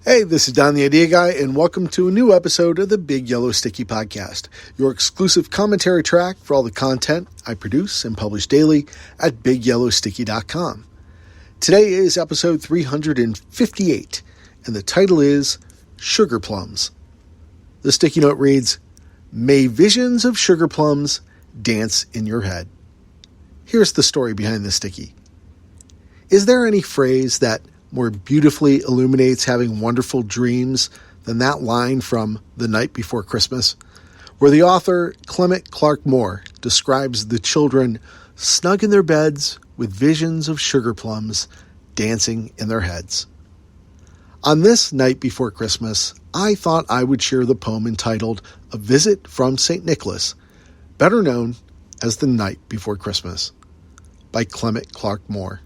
Hey, this is Don the Idea Guy, and welcome to a new episode of the Big Yellow Sticky Podcast, your exclusive commentary track for all the content I produce and publish daily at BigYellowSticky.com. Today is episode 358, and the title is Sugar Plums. The sticky note reads, "May visions of sugar plums dance in your head." Here's the story behind the sticky. Is there any phrase that more beautifully illuminates having wonderful dreams than that line from The Night Before Christmas, where the author Clement Clark Moore describes the children snug in their beds with visions of sugar plums dancing in their heads? On this night before Christmas, I thought I would share the poem entitled A Visit from St. Nicholas, better known as The Night Before Christmas, by Clement Clark Moore.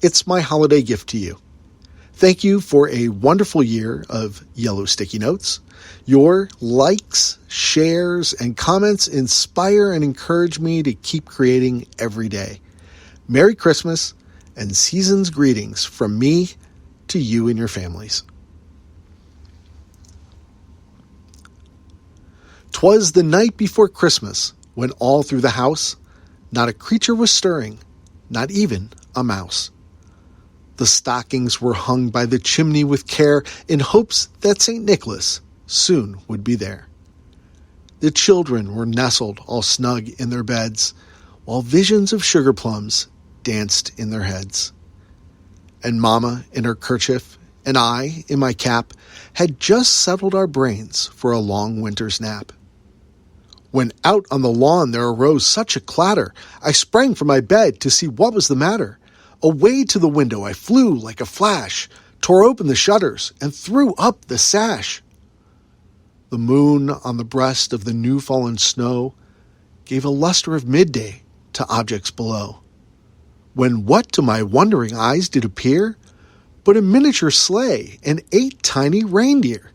It's my holiday gift to you. Thank you for a wonderful year of Yellow Sticky Notes. Your likes, shares, and comments inspire and encourage me to keep creating every day. Merry Christmas and season's greetings from me to you and your families. 'Twas the night before Christmas, when all through the house not a creature was stirring, not even a mouse. The stockings were hung by the chimney with care in hopes that St. Nicholas soon would be there. The children were nestled all snug in their beds, while visions of sugar plums danced in their heads. And Mama in her kerchief and I in my cap had just settled our brains for a long winter's nap. When out on the lawn there arose such a clatter, I sprang from my bed to see what was the matter. Away to the window I flew like a flash, tore open the shutters, and threw up the sash. The moon on the breast of the new-fallen snow gave a luster of midday to objects below, when what to my wondering eyes did appear but a miniature sleigh and 8 tiny reindeer.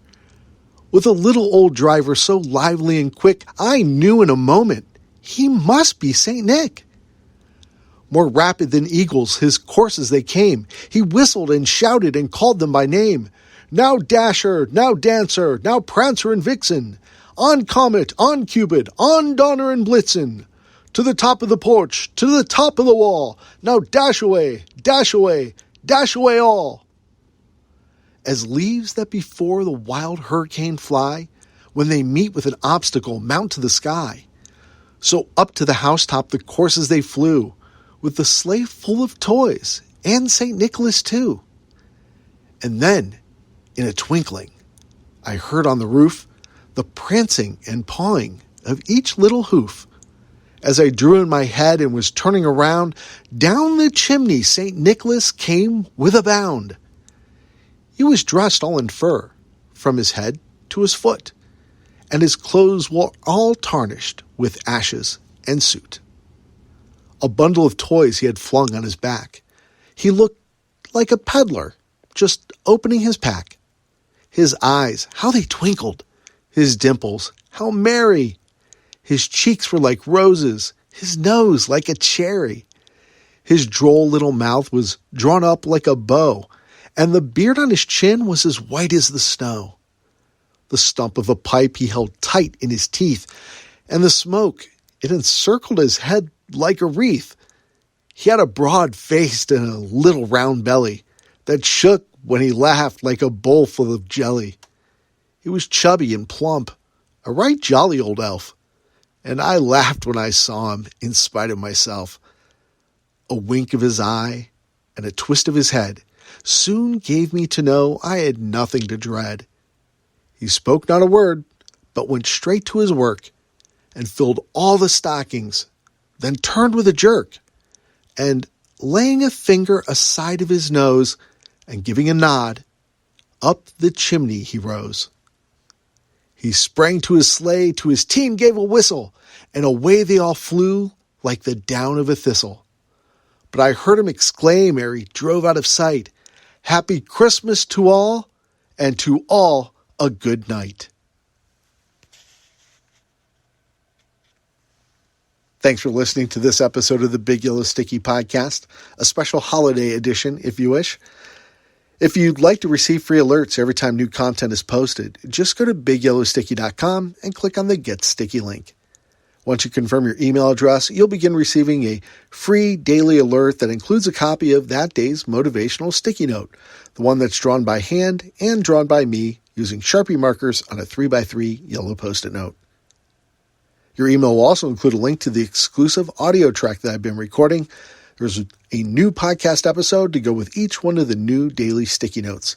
With a little old driver so lively and quick, I knew in a moment he must be St. Nick. More rapid than eagles his coursers they came. He whistled and shouted and called them by name. Now Dasher, now Dancer, now Prancer and Vixen. On Comet, on Cupid, on Donner and Blitzen. To the top of the porch, to the top of the wall. Now dash away, dash away, dash away all. As leaves that before the wild hurricane fly, when they meet with an obstacle mount to the sky. So up to the housetop the coursers they flew, with the sleigh full of toys, and St. Nicholas too. And then, in a twinkling, I heard on the roof the prancing and pawing of each little hoof. As I drew in my head and was turning around, down the chimney St. Nicholas came with a bound. He was dressed all in fur, from his head to his foot, and his clothes were all tarnished with ashes and soot. A bundle of toys he had flung on his back. He looked like a peddler, just opening his pack. His eyes, how they twinkled. His dimples, how merry. His cheeks were like roses, his nose like a cherry. His droll little mouth was drawn up like a bow, and the beard on his chin was as white as the snow. The stump of a pipe he held tight in his teeth, and the smoke, it encircled his head like a wreath. He had a broad face and a little round belly that shook when he laughed like a bowl full of jelly. He was chubby and plump, a right jolly old elf, and I laughed when I saw him in spite of myself. A wink of his eye and a twist of his head soon gave me to know I had nothing to dread. He spoke not a word, but went straight to his work and filled all the stockings, then turned with a jerk, and laying a finger aside of his nose and giving a nod, up the chimney he rose. He sprang to his sleigh, to his team gave a whistle, and away they all flew like the down of a thistle. But I heard him exclaim ere he drove out of sight, "Happy Christmas to all, and to all a good night." Thanks for listening to this episode of the Big Yellow Sticky Podcast, a special holiday edition, if you wish. If you'd like to receive free alerts every time new content is posted, just go to bigyellowsticky.com and click on the Get Sticky link. Once you confirm your email address, you'll begin receiving a free daily alert that includes a copy of that day's motivational sticky note, the one that's drawn by hand and drawn by me using Sharpie markers on a 3x3 yellow Post-it note. Your email will also include a link to the exclusive audio track that I've been recording. There's a new podcast episode to go with each one of the new daily sticky notes.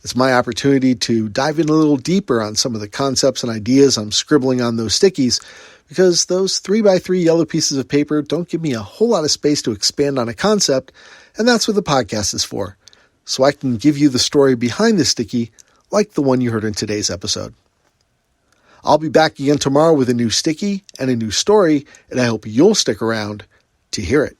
It's my opportunity to dive in a little deeper on some of the concepts and ideas I'm scribbling on those stickies, because those 3x3 yellow pieces of paper don't give me a whole lot of space to expand on a concept, and that's what the podcast is for, so I can give you the story behind the sticky, like the one you heard in today's episode. I'll be back again tomorrow with a new sticky and a new story, and I hope you'll stick around to hear it.